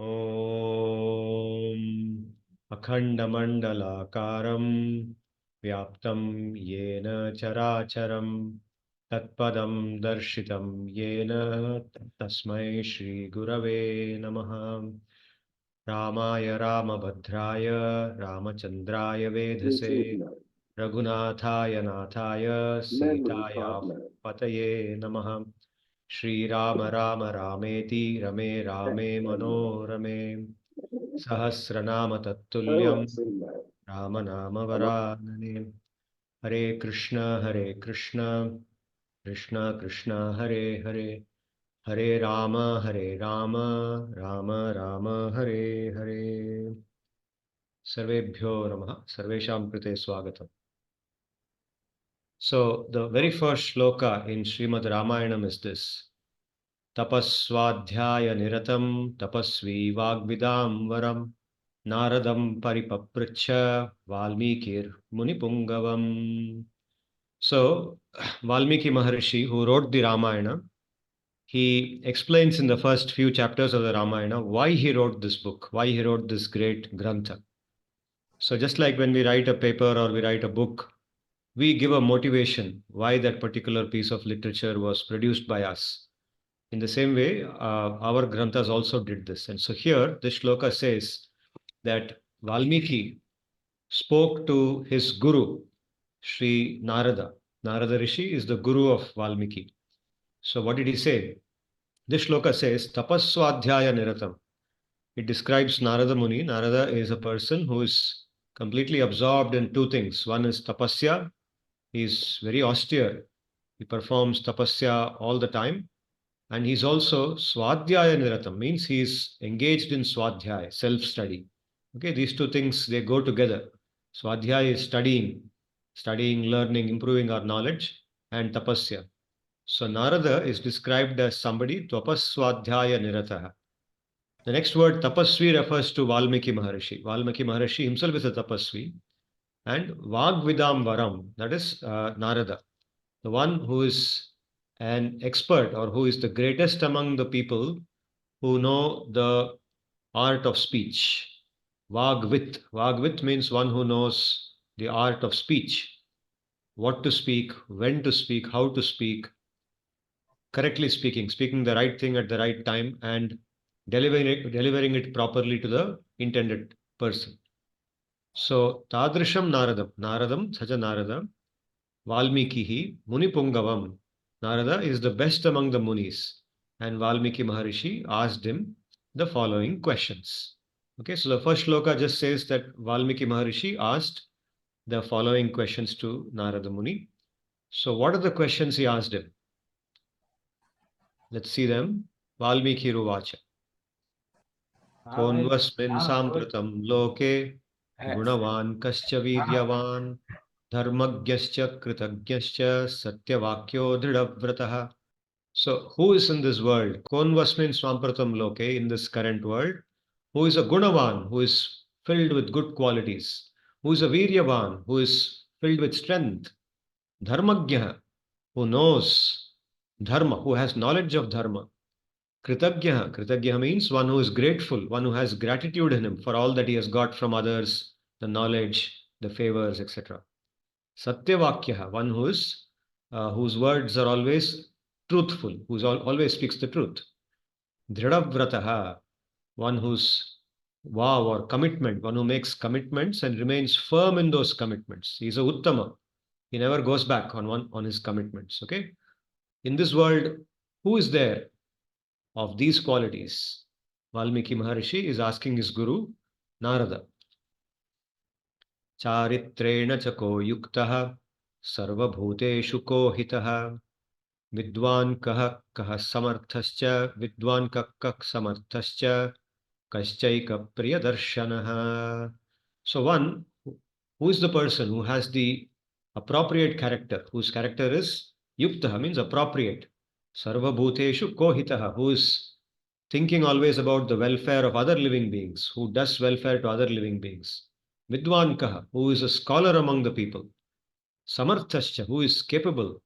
ॐ अखण्डमण्डलाकारं व्याप्तं येन चराचरं तत्पदं दर्शितं येन तस्मै श्रीगुरवे नमः। रामाय रामभद्राय रामचन्द्राय वेधसे रघुनाथाय नाथाय सीताया पतये नमः। श्रीराम राम रामेति रमे रामे मनोरमे सहस्रनाम तत्तुल्यं रामनाम वरानने। हरे कृष्ण कृष्ण कृष्ण हरे हरे हरे राम राम राम हरे हरे। सर्वेभ्यो नमः। सर्वेषां कृते स्वागतम्. So the very first shloka in Srimad Ramayanam is this: tapas-sva ya-niratam tapasvi vagvidam varam naradam paripapracha valmikir munipungavam. So Valmiki Maharishi, who wrote the Ramayana, he explains in the first few chapters of the Ramayana why he wrote this book, why he wrote this great grantha. So just like when we write a paper or we write a book, we give a motivation why that particular piece of literature was produced by us. In the same way, our granthas also did this. And so here, this shloka says that Valmiki spoke to his guru, Sri Narada. Narada Rishi is the guru of Valmiki. So what did he say? This shloka says, tapas-sva ya-niratam. It describes Narada Muni. Narada is a person who is completely absorbed in two things. One is tapasya. He is very austere. He performs tapasya all the time. And he's also swadhyaya-niratam, means he's engaged in swadhyaya, self-study. Okay, these two things, they go together. Swadhyaya is studying, learning, improving our knowledge, and tapasya. So Narada is described as somebody tapas-swadhyaya-nirataha. The next word tapasvi refers to Valmiki Maharishi. Valmiki Maharishi himself is a tapasvi. And Vagvidam Varam, that is Narada, the one who is an expert or who is the greatest among the people who know the art of speech. Vagvit. Vagvit means one who knows the art of speech. What to speak, when to speak, how to speak, correctly speaking the right thing at the right time, and delivering it properly to the intended person. So, Tadrisham Naradam, such a Narada, Valmikihi Munipungavam. Narada is the best among the Munis. And Valmiki Maharishi asked him the following questions. Okay, so the first shloka just says that Valmiki Maharishi asked the following questions to Narada Muni. So, what are the questions he asked him? Let's see them. Valmiki Ruvacha. Konvasmin sampratam loke gunavan kascha viryavan dharmagyascha kritagyascha satyavakyo dridavratah. So, who is in this world? Konvasmin sampratam loke, in this current world. Who is a gunavan, who is filled with good qualities? Who is a viryavan, who is filled with strength? Dharmagya, who knows dharma, who has knowledge of dharma. Kritagya means one who is grateful, one who has gratitude in him for all that he has got from others, the knowledge, the favors, etc. Satyavakya, one who is whose words are always truthful, who always speaks the truth. Dridhavrataha, one whose vow or commitment, one who makes commitments and remains firm in those commitments. He is a uttama. He never goes back on his commitments. Okay. In this world, who is there of these qualities? Valmiki Maharishi is asking his guru, Narada. Charitrena chako yuktaha sarvabhuteshu kohitaha vidwan kah samarthascha vidwan kah samarthascha kaschaika priyadarshanaha. So one, who is the person who has the appropriate character, whose character is yuktaha, means appropriate. Sarvabhuteshu kohitaha, who is thinking always about the welfare of other living beings, who does welfare to other living beings. Vidwankaha, who is a scholar among the people. Samarthascha, who is capable.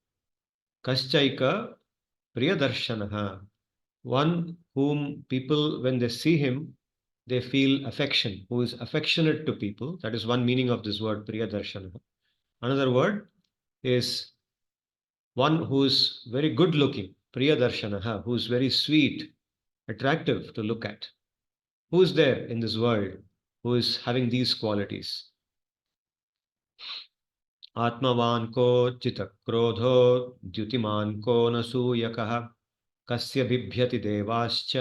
Kaschaika priyadarshanaha, one whom people, when they see him, they feel affection, who is affectionate to people. That is one meaning of this word Priyadarshana. Another word is one who is very good looking, Priyadarshana, who is very sweet, attractive to look at. Who is there in this world who is having these qualities? आत्मवान् को चितक्रोधो द्युतिमान् को न सूयकः कस्य बिभ्यति देवाश्च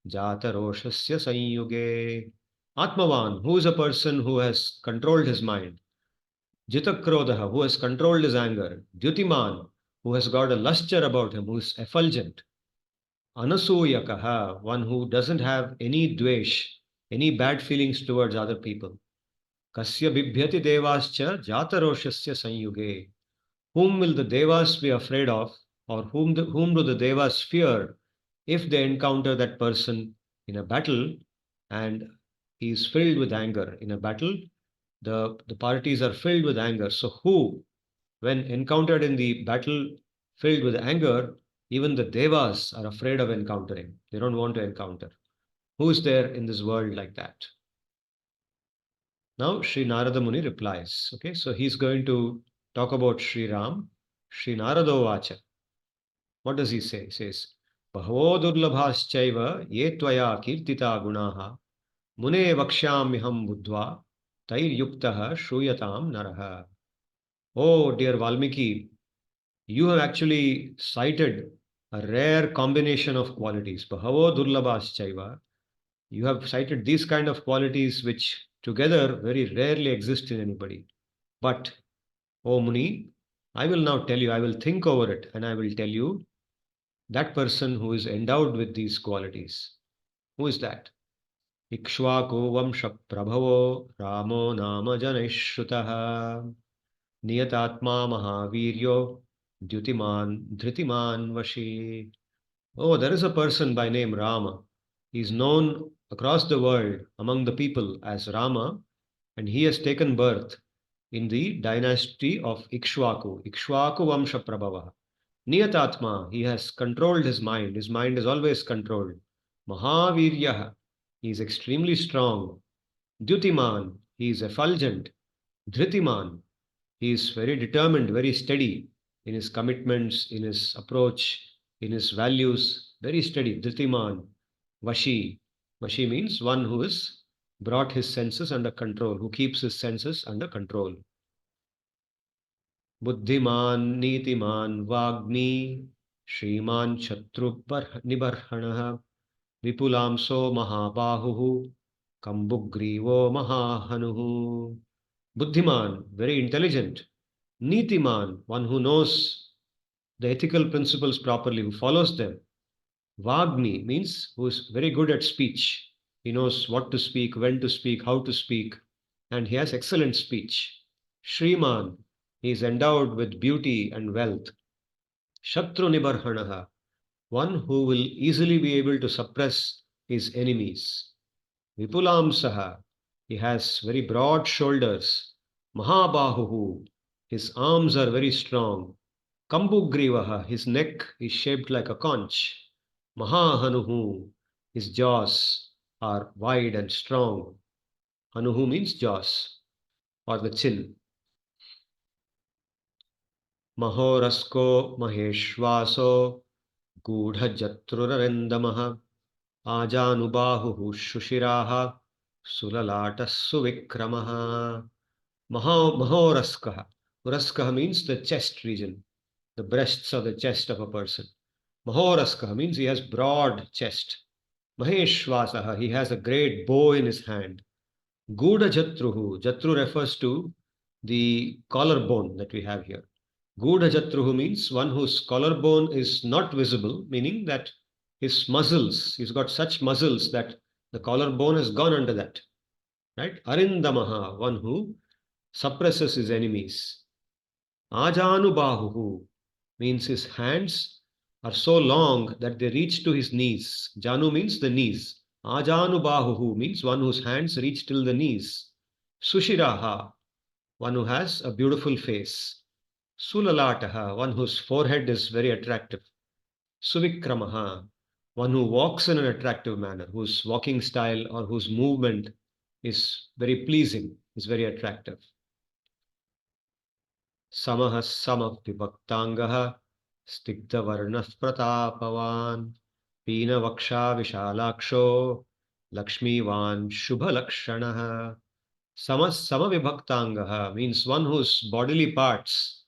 जातरोषस्य संयुगे. Atmavan, who is a person who has controlled his mind. Jitakrodha, who has controlled his anger. Dyutiman, who has got a luster about him, who is effulgent. Anasuyakaha, one who doesn't have any dvesh, any bad feelings towards other people. Kasya bibhyati devascha jataroshasya sanyuge. Whom will the devas be afraid of, or whom do the devas fear if they encounter that person in a battle and he is filled with anger? In a battle, the parties are filled with anger. So, who, when encountered in the battle filled with anger, even the devas are afraid of encountering? They don't want to encounter. Who is there in this world like that? Now, Sri Narada Muni replies. Okay, so he's going to talk about Sri Ram. Sri Narado Vacha. What does he say? He says, Bhavo durlabhaschaiva ye tvaya kirtita gunaha mune vakshamyaham buddhva tair yuktaha shruyatam naraha. Oh, dear Valmiki, you have actually cited a rare combination of qualities. Bhavo durlabhaschaiva. You have cited these kind of qualities which together very rarely exist in anybody. But, O Muni, I will now tell you, I will think over it and I will tell you that person who is endowed with these qualities. Who is that? Ikshvaku Vamsha Prabhavo Ramo Nama Janeshutaha Niyatatma Mahaviryo Dyutiman Dhritiman Vashi. Oh, there is a person by name Rama. He is known across the world among the people as Rama, and he has taken birth in the dynasty of Ikshvaku, Ikshvaku Vamsha Prabhava. Niyatatma, he has controlled his mind. His mind is always controlled. Mahaviryaha, he is extremely strong. Dyutiman, he is effulgent. Dhritiman, he is very determined, very steady in his commitments, in his approach, in his values, very steady. Dhritiman, Vashi. Vashi means one who has brought his senses under control, who keeps his senses under control. बुद्धिमान नीतिमान वाग्मी श्रीमान शत्रु निबर्हणः विपुलांसो महाबाहुः कंबुग्रीवो महाहनुः. Buddhiman, very intelligent. Nitiman, one who knows the ethical principles properly, who follows them. Vagmi means who is very good at speech. He knows what to speak, when to speak, how to speak, and he has excellent speech. Shriman, he is endowed with beauty and wealth. Shatru Nibarhanaha, one who will easily be able to suppress his enemies. Vipulamsaha, he has very broad shoulders. Mahabahuhu, his arms are very strong. Kambugrivaha, his neck is shaped like a conch. Mahahanuhu, his jaws are wide and strong. Hanuhu means jaws or the chin. महोरस्को महेश्वासो गूढ़जत्रुरविन्दमः आजानुबाहुः शुशिराः सुललाटः सुविक्रमः. Mahoraskah. Uraskah means the chest region, the breasts or the chest of a person. Mahoraskah means he has broad chest. Maheshwasaha, he has a great bow in his hand. Guda Jatruhu, Jatru refers to the collarbone that we have here. Gudha Jatruhu means one whose collarbone is not visible, meaning that his muscles, he's got such muscles that the collarbone has gone under that. Right? Arindamaha, one who suppresses his enemies. Ajanubahuhu means his hands are so long that they reach to his knees. Janu means the knees. Ajanubahuhu means one whose hands reach till the knees. Sushiraha, one who has a beautiful face. Sulalataha, one whose forehead is very attractive. Suvikramaha, one who walks in an attractive manner, whose walking style or whose movement is very pleasing, is very attractive. Samah samah vibhaktangaha stigdhavarnah pratapavan pina vaksha vishalaksho lakshmivan shubha Samavibhaktangaha means one whose bodily parts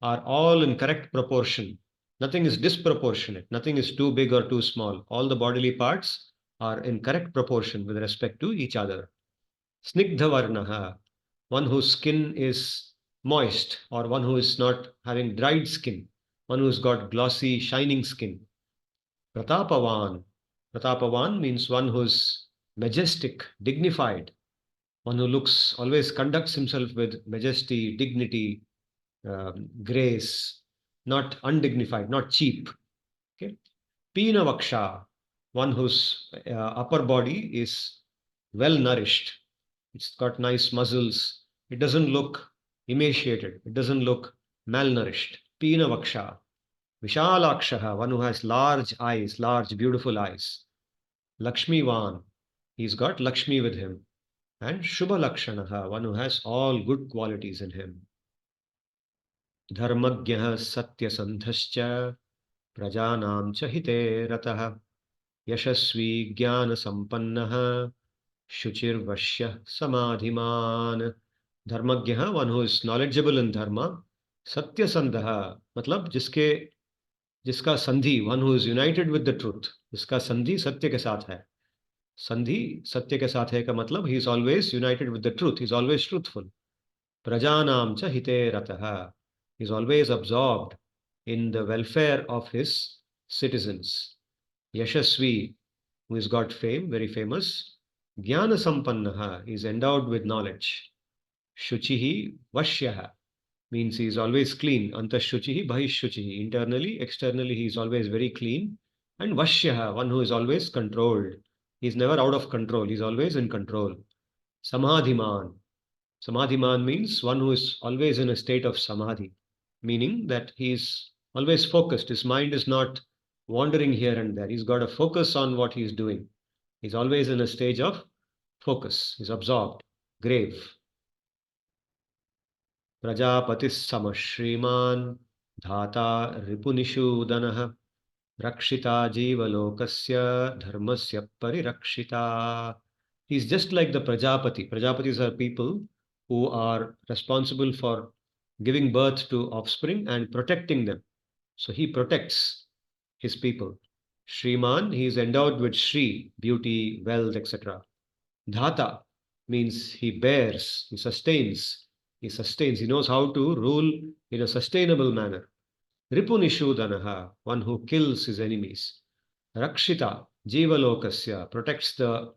are all in correct proportion. Nothing is disproportionate. Nothing is too big or too small. All the bodily parts are in correct proportion with respect to each other. Snigdhavarnaha, one whose skin is moist or one who is not having dried skin, one who's got glossy, shining skin. Pratapavan. Pratapavan means one who's majestic, dignified, one who looks always conducts himself with majesty, dignity, grace, not undignified, not cheap. Okay, Pina Vaksha, one whose upper body is well nourished. It's got nice muscles. It doesn't look emaciated. It doesn't look malnourished. Pina Vaksha. Vishalakshaha, one who has large eyes, large beautiful eyes. Lakshmivan, he's got Lakshmi with him. And Shubha Lakshanaha, one who has all good qualities in him. Dharmagyaha Satyasandhascha Prajanam Chahite Rataha Yashasvi Jnana Sampannaha Shuchir Vashya Samadhiman. Dharmagyaha, one who is knowledgeable in dharma. Satyasandha, matlab जिसका संधि, one who is united with the truth, जिसका संधि सत्य के साथ है. संधि सत्य के साथ है का मतलब he is always united with the truth, he is always truthful. Prajanam cha hite rataha, he is always absorbed in the welfare of his citizens. Yashasvi, who has got fame, very famous. Jnana sampannaha, he is endowed with knowledge. Shuchihi vashyaha, means he is always clean. Antashuchihi bahishuchihi, internally, externally he is always very clean. And vashyaha, one who is always controlled. He is never out of control, he is always in control. Samadhiman. Samadhiman means one who is always in a state of samadhi, meaning that he is always focused. His mind is not wandering here and there. He's got a focus on what he is doing. He's always in a stage of focus. He's absorbed, grave. Prajapatis sama Shriman Dhata Ripunishudanah Rakshita Jiva Lokasya Dharmasya Parirakshita. He's just like the Prajapati. Prajapatis are people who are responsible for giving birth to offspring and protecting them. So he protects his people. Shriman, he is endowed with Shri, beauty, wealth, etc. Dhata means he bears, he sustains. He sustains, he knows how to rule in a sustainable manner. Ripunishudanaha, one who kills his enemies. Rakshita, Jiva Lokasya, protects the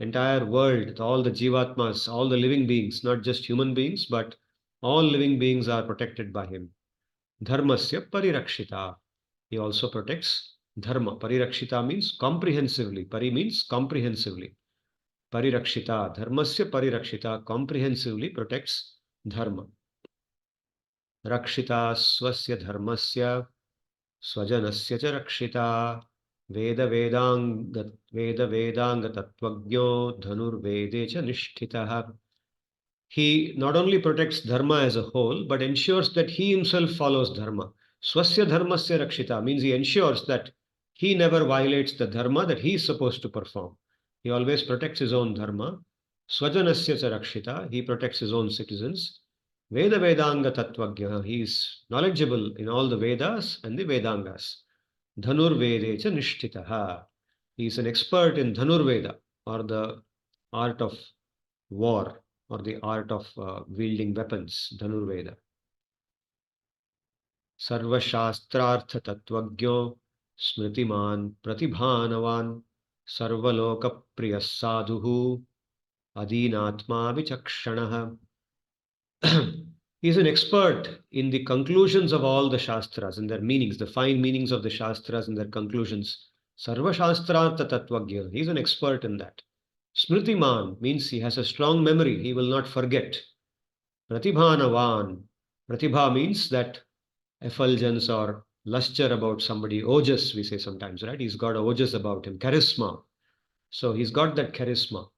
entire world, all the Jivatmas, all the living beings, not just human beings, but all living beings are protected by him. Dharmasya Parirakshita, he also protects Dharma. Parirakshita means comprehensively. Pari means comprehensively. Parirakshita, Dharmasya Parirakshita, comprehensively protects Dharma. Rakshita swasya dharmasya swajanasya cha rakshita Veda Vedanga Tatvagyo Dhanur Vede cha nishtitaha. He not only protects dharma as a whole, but ensures that he himself follows dharma. Swasya dharmasya rakshita means he ensures that he never violates the dharma that he is supposed to perform. He always protects his own dharma. Swajanasya cha rakshita, he protects his own citizens. Veda Vedanga Tatvagya, he is knowledgeable in all the Vedas and the Vedangas. Dhanur Vede cha nishtitaha, he is an expert in Dhanur Veda, or the art of war, or the art of wielding weapons, Dhanurveda. Sarva Shastrartha Tatvagyo Smritiman Pratibhanavan Sarva Loka Priya Sadhuhu Adinatma Vichakshanaha. He is an expert in the conclusions of all the Shastras and their meanings, the fine meanings of the Shastras and their conclusions. Sarva Shastrartha Tatvagya, he is an expert in that. Smritiman means he has a strong memory, he will not forget. Pratibhanavan, Pratibha means that effulgence or luster about somebody, ojas we say sometimes, right? He's got ojas about him, charisma. So he's got that charisma.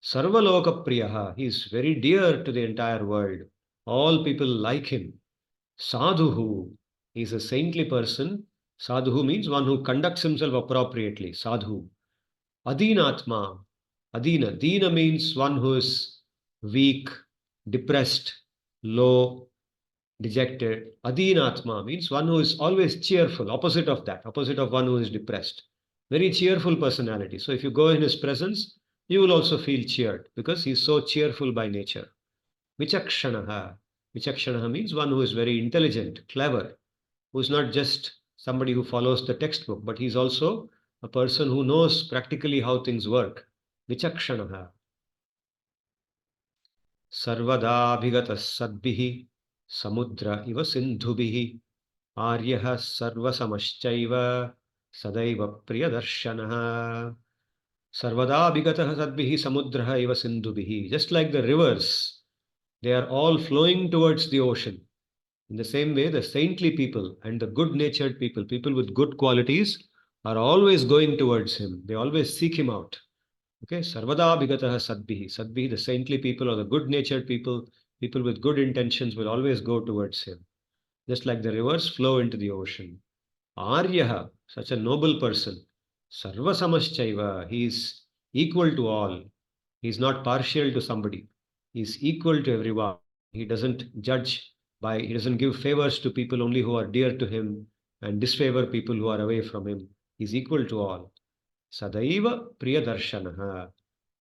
Sarvaloka priyaha, he's very dear to the entire world. All people like him. Sadhuhu, he's a saintly person. Sadhuhu means one who conducts himself appropriately. Sadhu. Adinatma. Adina. Dina means one who is weak, depressed, low, dejected. Adinatma means one who is always cheerful, opposite of that, opposite of one who is depressed. Very cheerful personality. So if you go in his presence, you will also feel cheered because he's so cheerful by nature. Vichakshanaha. Vichakshanaha means one who is very intelligent, clever, who is not just somebody who follows the textbook, but he's also a person who knows practically how things work. Vichakshanaha. Sarvadabhigatas sadbihi samudra iva sindhubihi आर्यः सर्वसमश्चैव सदैव प्रियदर्शनः सर्वदा विगतः सद्भिः समुद्रः इव सिन्धुभिः. Just like the rivers, they are all flowing towards the ocean. In the same way, the saintly people and the good-natured people, people with good qualities, are always going towards him. They always seek him out. Okay, sarvada vigatah sadbihi. Sadbihi, the saintly people or the good-natured people, people with good intentions will always go towards him. Just like the rivers flow into the ocean. Aryaha, such a noble person. Sarvasamaschaiva, he is equal to all. He is not partial to somebody. He is equal to everyone. He doesn't judge he doesn't give favors to people only who are dear to him and disfavor people who are away from him. He is equal to all. Sadaiva Priyadarshanaha.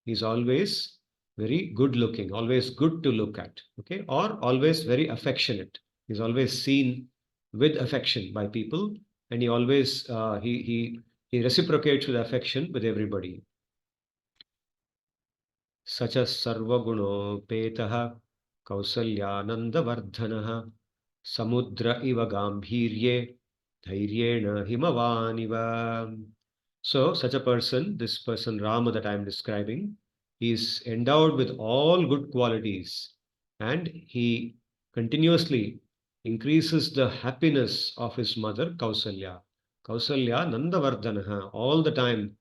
He is always very good looking, always good to look at. Okay, or always very affectionate. He is always seen with affection by people, and he always he reciprocates with affection with everybody. Such as sarvagunopetah kausalyanandavardhanah samudra iva gambhirye dhairyena himavaniva. So such a person, this person Rama that I am describing, he is endowed with all good qualities, and he continuously increases the happiness of his mother Kausalya. Kausalya Nandavardhanaha, all the time,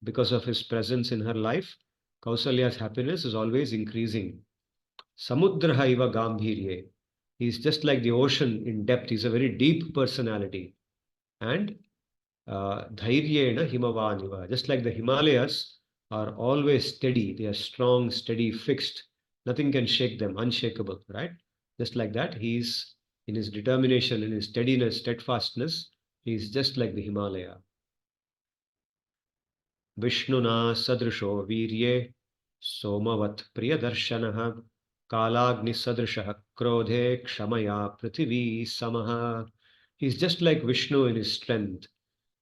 because of his presence in her life, Kausalya's happiness is always increasing. Samudraha iva gambhirye. He is just like the ocean in depth. He's a very deep personality. And dhairyena himavaniva. Just like the Himalayas are always steady. They are strong, steady, fixed. Nothing can shake them, unshakable, right? Just like that, he is in his determination, in his steadiness, steadfastness, he is just like the Himalaya. Vishnuna sadrisho virye somavat priyadarshanaha kalagni sadrishaha krodhe kshamaya prithvi samaha. He is just like Vishnu in his strength,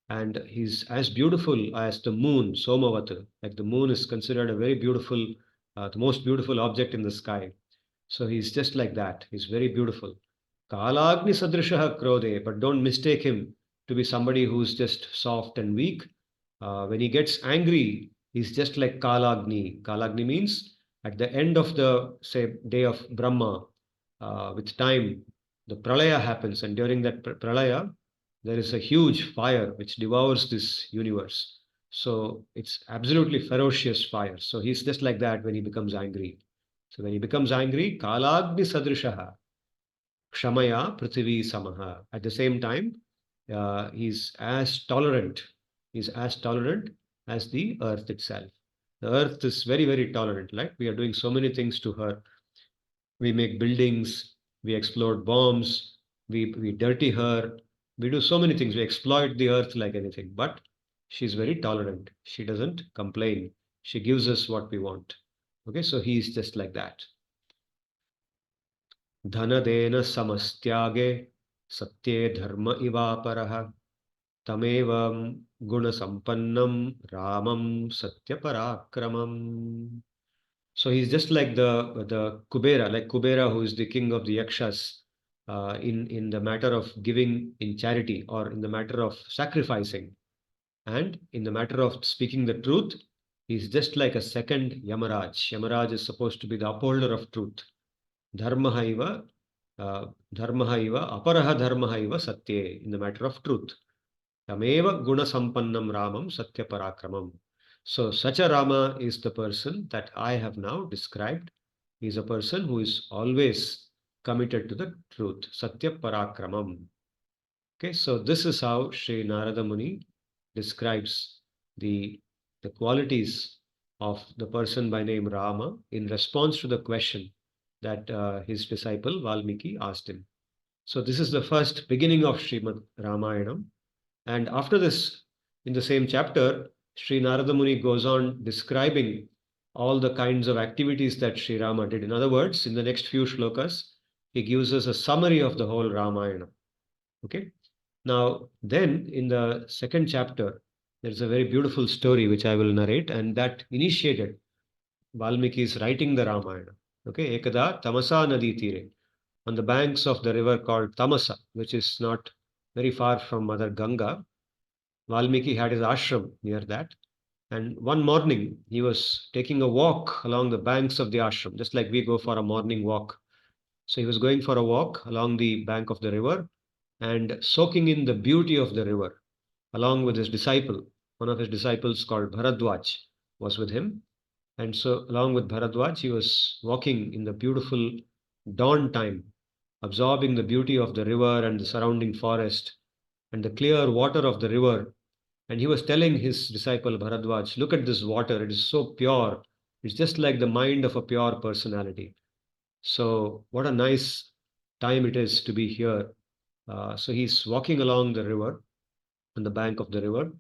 and he's as beautiful as the moon, Somavata. Like the moon is considered a very beautiful, the most beautiful object in the sky. So he's just like that. He's very beautiful. Kalagni sadrishaha krode, but don't mistake him to be somebody who's just soft and weak. When he gets angry, he's just like Kalagni. Kalagni means at the end of the, say, day of Brahma, with time, the pralaya happens, and during that pralaya, there is a huge fire which devours this universe. So it's absolutely ferocious fire. So he's just like that when he becomes angry. So when he becomes angry, Kalagni sadrishaha, kshamaya prithvi samaha. At the same time, he's as tolerant. He's as tolerant as the earth itself. The earth is very, very tolerant. Like we are doing so many things to her. We make buildings, we explode bombs, we dirty her, we do so many things. We exploit the earth like anything. But she's very tolerant. She doesn't complain. She gives us what we want. Okay, so he's just like that. Dhanadena samastyage satye dharma ivaparaha tamevam gunasampannam ramam satyaparakramam. So he's just like the Kubera, like Kubera, who is the king of the Yakshas, in the matter of giving in charity or in the matter of sacrificing. And in the matter of speaking the truth, he's just like a second Yamaraj. Yamaraj is supposed to be the upholder of truth. Dharma haiva dharmaha iva aparaha dharmaha iva satye, in the matter of truth. Tameva guna sampannam ramam satya parakramam. So such a Rama is the person that I have now described. He is a person who is always committed to the truth. Satya parakramam. Okay, so this is how Sri Narada Muni describes the, the qualities of the person by name Rama in response to the question that his disciple Valmiki asked him. So this is the first beginning of Srimad Ramayanam. And after this, in the same chapter, Sri Narada Muni goes on describing all the kinds of activities that Sri Rama did. In other words, in the next few shlokas, he gives us a summary of the whole Ramayana. Okay. Now, then in the second chapter, there's a very beautiful story which I will narrate, and that initiated Valmiki's writing the Ramayana. Okay, Ekada Tamasa Nadi Tire, on the banks of the river called Tamasa, which is not very far from Mother Ganga. Valmiki had his ashram near that. And one morning, he was taking a walk along the banks of the ashram, just like we go for a morning walk. So he was going for a walk along the bank of the river and soaking in the beauty of the river, along with his disciple. One of his disciples called Bharadwaj was with him. And so, along with Bharadwaj, he was walking in the beautiful dawn time, absorbing the beauty of the river and the surrounding forest and the clear water of the river. And he was telling his disciple Bharadwaj, look at this water, it is so pure. It's just like the mind of a pure personality. So, what a nice time it is to be here. So, he's walking along the river, on the bank of the river,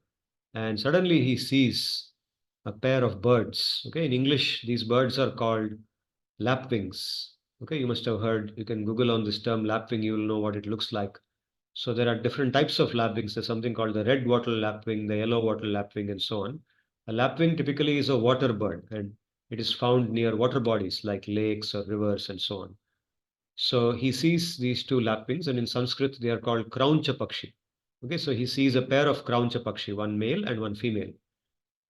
and suddenly he sees a pair of birds. Okay, in English, these birds are called lapwings. Okay, you must have heard, you can Google on this term lapwing, you will know what it looks like. So there are different types of lapwings. There's something called the red wattle lapwing, the yellow wattle lapwing, and so on. A lapwing typically is a water bird, and it is found near water bodies like lakes or rivers and so on. So he sees these two lapwings, and in Sanskrit they are called krauncha pakshi. Okay, so he sees a pair of krauncha pakshi, one male and one female.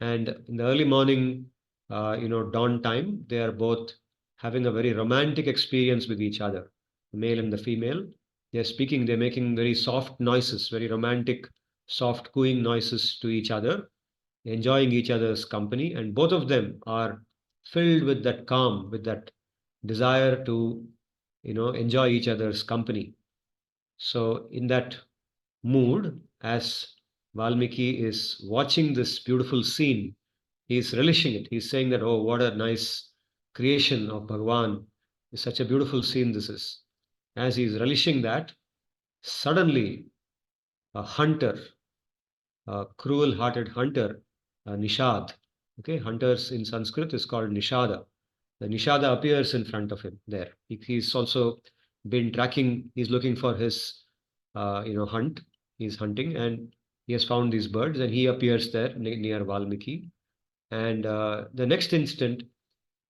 And in the early morning, dawn time, they are both having a very romantic experience with each other. The male and the female, they're speaking, they're making very soft noises, very romantic, soft cooing noises to each other, enjoying each other's company. And both of them are filled with that calm, with that desire to, enjoy each other's company. So, in that mood, as Valmiki is watching this beautiful scene, he is relishing it. He's saying that, oh, what a nice creation of Bhagwan. It's such a beautiful scene this is. As he is relishing that, suddenly a hunter, a cruel hearted hunter, Nishad. Okay, hunters in Sanskrit is called Nishada. The Nishada appears in front of him there. He's also been tracking, he's looking for his hunt. He's hunting and he has found these birds and he appears there near Valmiki. And the next instant,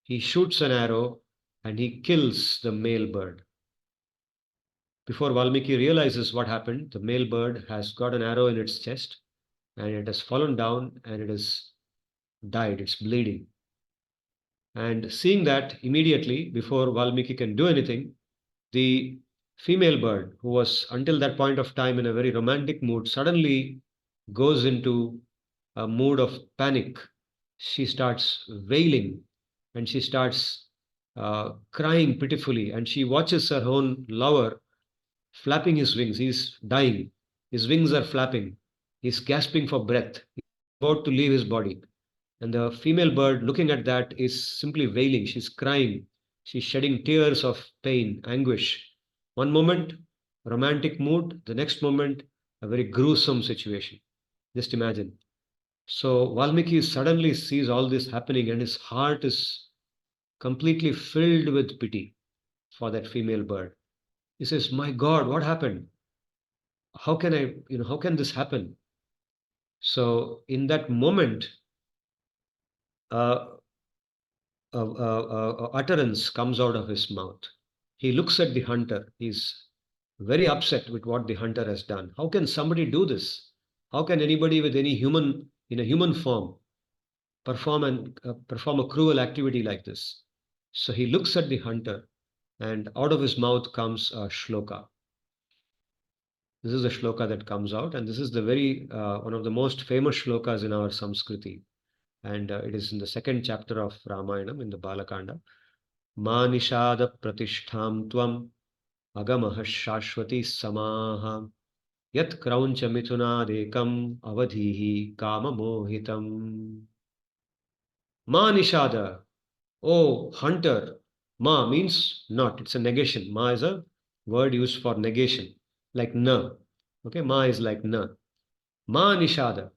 he shoots an arrow and he kills the male bird. Before Valmiki realizes what happened, the male bird has got an arrow in its chest and it has fallen down and it has died. It's bleeding. And seeing that immediately, before Valmiki can do anything, the female bird, who was until that point of time in a very romantic mood, suddenly goes into a mood of panic. She starts wailing and she starts crying pitifully, and she watches her own lover flapping his wings. He's dying. His wings are flapping. He's gasping for breath. He's about to leave his body. And the female bird, looking at that, is simply wailing. She's crying. She's shedding tears of pain, anguish. One moment, romantic mood. The next moment, a very gruesome situation. Just imagine. So Valmiki suddenly sees all this happening, and his heart is completely filled with pity for that female bird. He says, my God, what happened? How can how can this happen? So in that moment, uh, utterance comes out of his mouth. He looks at the hunter. He's very upset with what the hunter has done. How can somebody do this? How can anybody with any human, in a human form, perform a cruel activity like this? So he looks at the hunter and out of his mouth comes a shloka. This is the shloka that comes out, and this is the very one of the most famous shlokas in our Samskriti. And it is in the second chapter of Ramayanam in the Balakanda. Ma nishada pratishtham tvam agamah shashwati samaha yat krauncha mithunadekam avadhihi kama mohitam. Ma nishada, oh hunter. Ma means not, it's a negation. Ma is a word used for negation, like na. Okay, ma is like na. Ma nishada.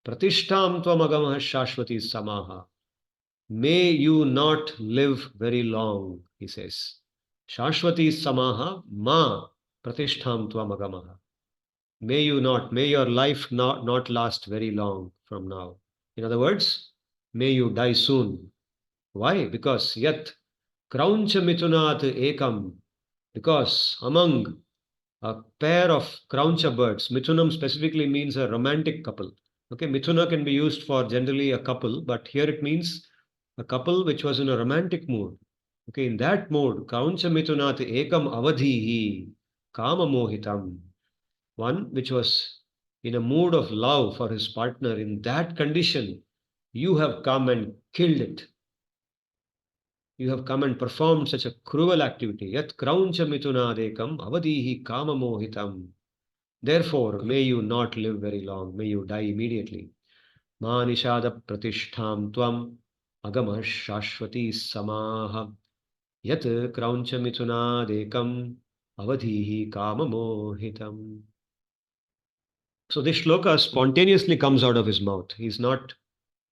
Pratishtam tvamagamah shashvati samaha. May you not live very long, he says. Shashvati samaha ma pratishtam tvamagamah. May your life not last very long from now. In other words, may you die soon. Why? Because yat krauncha mithunat ekam. Because among a pair of krauncha birds, mithunam specifically means a romantic couple. Okay, mithuna can be used for generally a couple, but here it means a couple which was in a romantic mood. Okay, in that mood, krauncha mithunat ekam avadhihi kama mohitam. One which was in a mood of love for his partner, in that condition, you have come and killed it. You have come and performed such a cruel activity. Yat krauncha mitunadekam avadihi kama mohitam. Therefore, may you not live very long. May you die immediately. Ma nishada pratishtham tvam agamah shashvati samaha. Yat krauncha mitunadekam avadihi kama mohitam. So this shloka spontaneously comes out of his mouth. He's not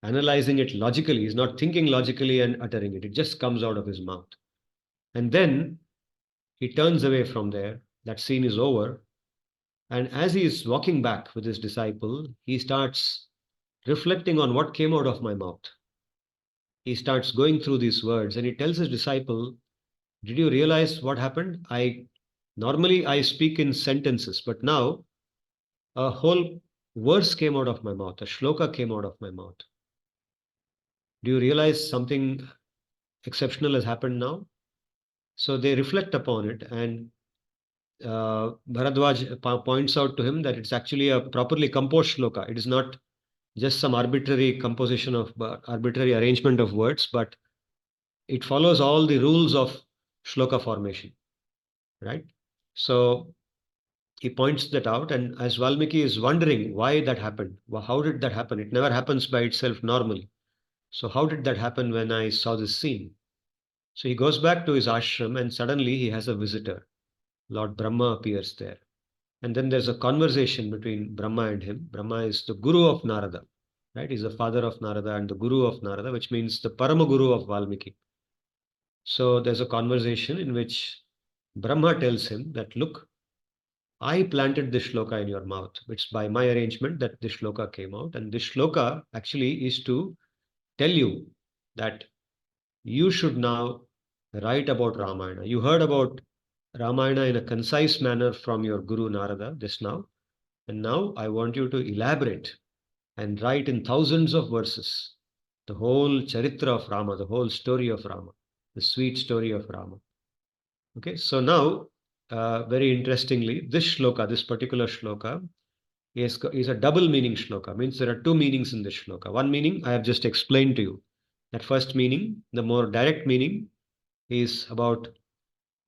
analyzing it logically. He's not thinking logically and uttering it. It just comes out of his mouth. And then he turns away from there. That scene is over. And as he is walking back with his disciple, he starts reflecting on what came out of my mouth. He starts going through these words and he tells his disciple, did you realize what happened? Normally I speak in sentences, but now a whole verse came out of my mouth. A shloka came out of my mouth. Do you realize something exceptional has happened now? So they reflect upon it, and Bharadwaj points out to him that it's actually a properly composed shloka. It is not just some arbitrary composition of arbitrary arrangement of words, but it follows all the rules of shloka formation, right? So he points that out, and as Valmiki is wondering why that happened, how did that happen? It never happens by itself normally. So how did that happen when I saw this scene? So he goes back to his ashram and suddenly he has a visitor. Lord Brahma appears there. And then there's a conversation between Brahma and him. Brahma is the guru of Narada, right? He's the father of Narada and the guru of Narada, which means the Parama Guru of Valmiki. So there's a conversation in which Brahma tells him that, look, I planted this shloka in your mouth. It's by my arrangement that this shloka came out. And this shloka actually is to tell you that you should now write about Ramayana. You heard about Ramayana in a concise manner from your Guru Narada just now. And now I want you to elaborate and write in thousands of verses the whole charitra of Rama, the whole story of Rama, the sweet story of Rama. Okay, so now, very interestingly, this shloka, this particular shloka, is a double meaning shloka. Means there are two meanings in this shloka. One meaning I have just explained to you. That first meaning, the more direct meaning, is about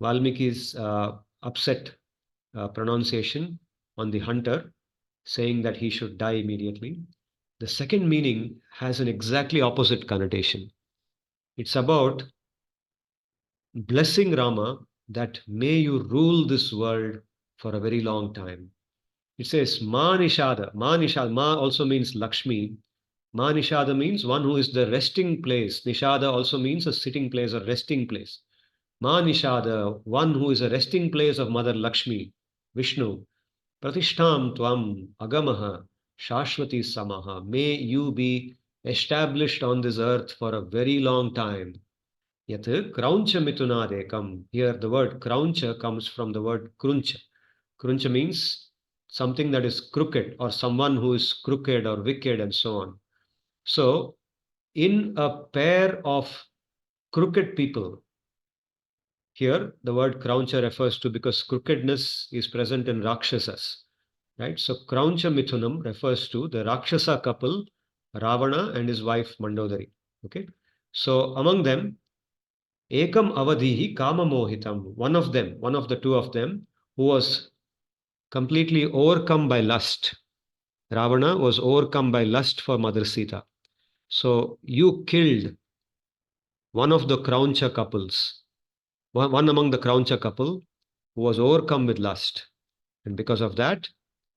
Valmiki's upset pronunciation on the hunter, saying that he should die immediately. The second meaning has an exactly opposite connotation. It's about blessing Rama that may you rule this world for a very long time. It says ma nishada. Ma nishada. Ma also means Lakshmi. Ma nishada means one who is the resting place. Nishada also means a sitting place or resting place. Ma nishada, one who is a resting place of Mother Lakshmi, Vishnu. Pratishtham tvam agamaha shashvati samaha. May you be established on this earth for a very long time. Yat krauncha mitunadekam. Here the word krauncha comes from the word kruncha. Kruncha means something that is crooked or someone who is crooked or wicked and so on. So in a pair of crooked people, here the word krauncha refers to, because crookedness is present in Rakshasas, right? So krauncha mithunam refers to the Rakshasa couple, Ravana and his wife Mandodari. Okay. So among them, ekam avadhihi kama mohitam. One of them, one of the two of them, who was completely overcome by lust. Ravana was overcome by lust for Mother Sita. So you killed one of the Krauncha couples, one among the Krauncha couple who was overcome with lust. And because of that,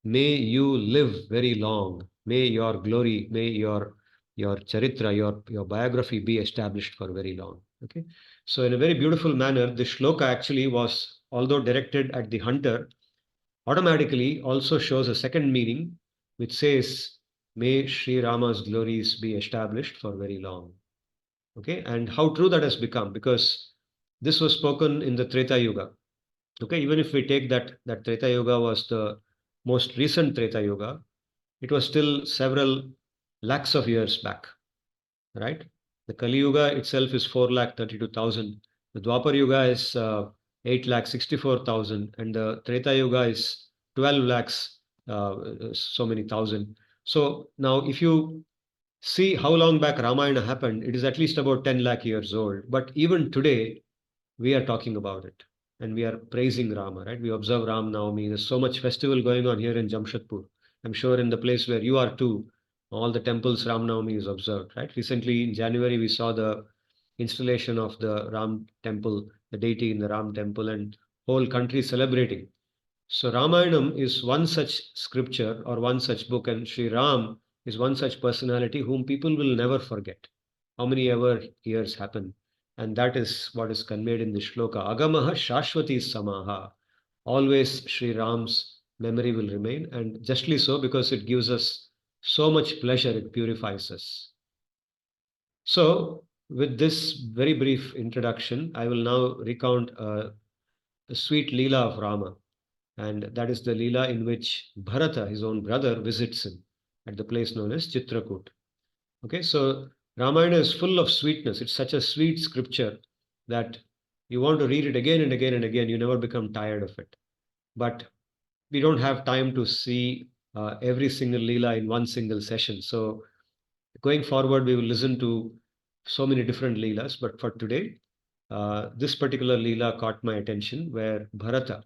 may you live very long. May your glory, may your charitra, your biography be established for very long. Okay. So in a very beautiful manner, this shloka actually was, although directed at the hunter, automatically also shows a second meaning, which says, may Sri Rama's glories be established for very long. Okay. And how true that has become, because this was spoken in the Treta Yuga. Okay, even if we take that Treta Yuga was the most recent Treta Yuga, it was still several lakhs of years back, right? The Kali Yuga itself is 4,32,000. The Dwapar Yuga is 8,64,000, and the Treta Yuga is 12 lakhs, so many thousand. So now, if you see how long back Ramayana happened, it is at least about 10 lakh years old. But even today, we are talking about it and we are praising Rama, right? We observe Ram Navami. There's so much festival going on here in Jamshedpur. I'm sure in the place where you are too, all the temples Ram Navami is observed, right? Recently in January, we saw the installation of the Ram temple, the deity in the Ram temple, and whole country celebrating. So Ramayanam is one such scripture or one such book, and Sri Ram is one such personality whom people will never forget. How many ever years happen, and that is what is conveyed in the shloka. Agamaha Shashwati Samaha. Always Sri Ram's memory will remain, and justly so, because it gives us so much pleasure, it purifies us. So, with this very brief introduction, I will now recount a sweet Leela of Rama, and that is the Leela in which Bharata, his own brother, visits him at the place known as Citraku. Okay, so Ramayana is full of sweetness. It's such a sweet scripture that you want to read it again and again and again. You never become tired of it. But we don't have time to see every single Leela in one single session. So going forward, we will listen to so many different Leelas. But for today, this particular Leela caught my attention, where Bharata,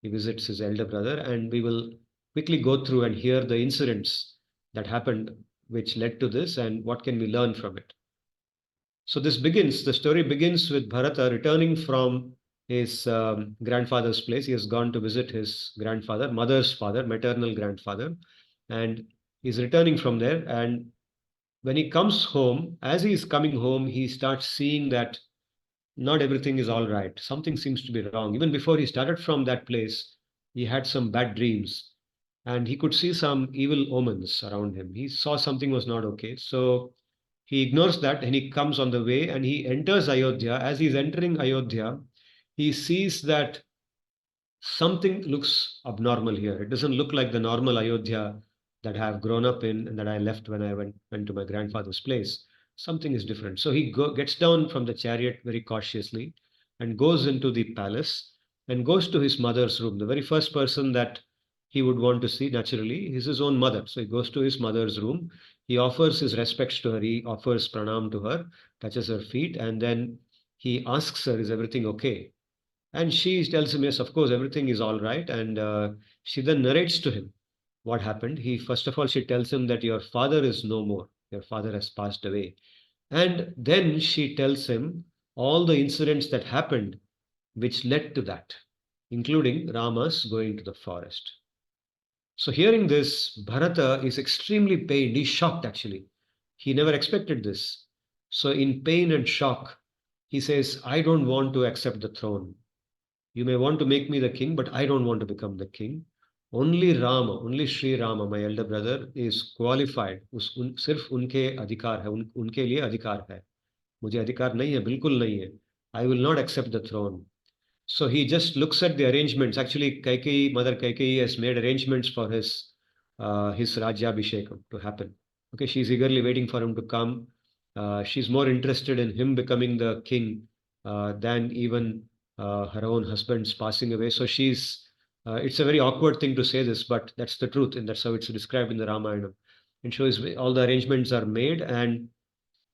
he visits his elder brother, and we will quickly go through and hear the incidents that happened which led to this and what can we learn from it. So the story begins with Bharata returning from his grandfather's place. He has gone to visit his grandfather, mother's father, maternal grandfather, and he's returning from there. And when he comes home, as he is coming home, he starts seeing that not everything is all right. Something seems to be wrong. Even before he started from that place, he had some bad dreams and he could see some evil omens around him. He saw something was not okay. So he ignores that and he comes on the way and he enters Ayodhya. As he's entering Ayodhya, he sees that something looks abnormal here. It doesn't look like the normal Ayodhya that I have grown up in and that I left when I went to my grandfather's place. Something is different. So he gets down from the chariot very cautiously and goes into the palace and goes to his mother's room. The very first person that he would want to see naturally is his own mother. So he goes to his mother's room. He offers his respects to her. He offers pranam to her, touches her feet, and then he asks her, is everything okay? And she tells him, yes, of course, everything is all right. And she then narrates to him what happened. First of all, she tells him that your father is no more. Your father has passed away. And then she tells him all the incidents that happened which led to that, including Rama's going to the forest. So hearing this, Bharata is extremely pained. He's shocked actually. He never expected this. So in pain and shock, he says, I don't want to accept the throne. You may want to make me the king, but I don't want to become the king. Only Rama, only Sri Rama, my elder brother, is qualified. सिर्फ उनके अधिकार है, उनके लिए अधिकार है. मुझे अधिकार नहीं है, बिल्कुल नहीं है. I will not accept the throne. So he just looks at the arrangements. Actually, Mother Kaikeyi has made arrangements for his Rajyabhishekam to happen. Okay, she's eagerly waiting for him to come. She's more interested in him becoming the king than even her own husband's passing away. So it's a very awkward thing to say this, but that's the truth, and that's how it's described in the Ramayana. It shows all the arrangements are made, and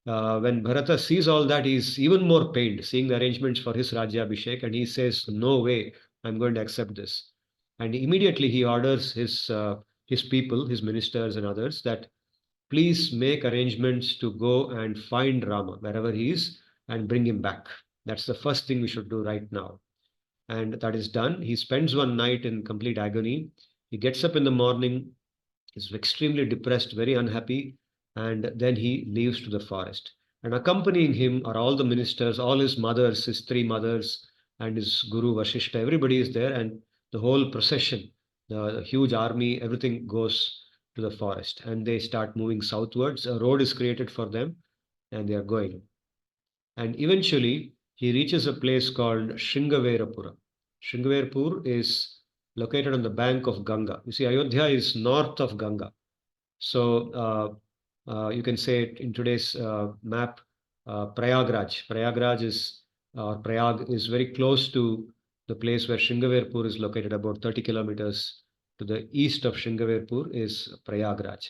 when Bharata sees all that, he's even more pained, seeing the arrangements for his Rajyabhishek, and he says, "No way, I'm going to accept this." And immediately he orders his people, his ministers and others, that please make arrangements to go and find Rama wherever he is and bring him back. That's the first thing we should do right now. And that is done. He spends one night in complete agony. He gets up in the morning, is extremely depressed, very unhappy, and then he leaves to the forest. And accompanying him are all the ministers, all his mothers, his three mothers, and his guru Vashishta. Everybody is there, and the whole procession, the huge army, everything goes to the forest, and they start moving southwards. A road is created for them, and they are going. And eventually, he reaches a place called Shringaverapura. Shringaverapur is located on the bank of Ganga. You see, Ayodhya is north of Ganga. So you can say it in today's map, Prayagraj. Prayag is very close to the place where Shringaverpur is located, about 30 kilometers to the east of Shringaverpur is Prayagraj.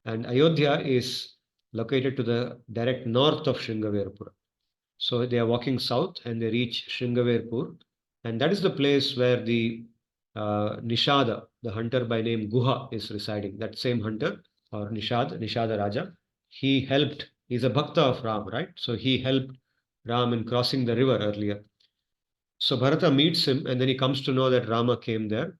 And Ayodhya is located to the direct north of Shringaverpur. So they are walking south and they reach Shringaverpur, and that is the place where the Nishada, the hunter by name Guha, is residing. That same hunter, or Nishada Raja, he's a Bhakta of Ram, right? So he helped Ram in crossing the river earlier. So Bharata meets him, and then he comes to know that Rama came there,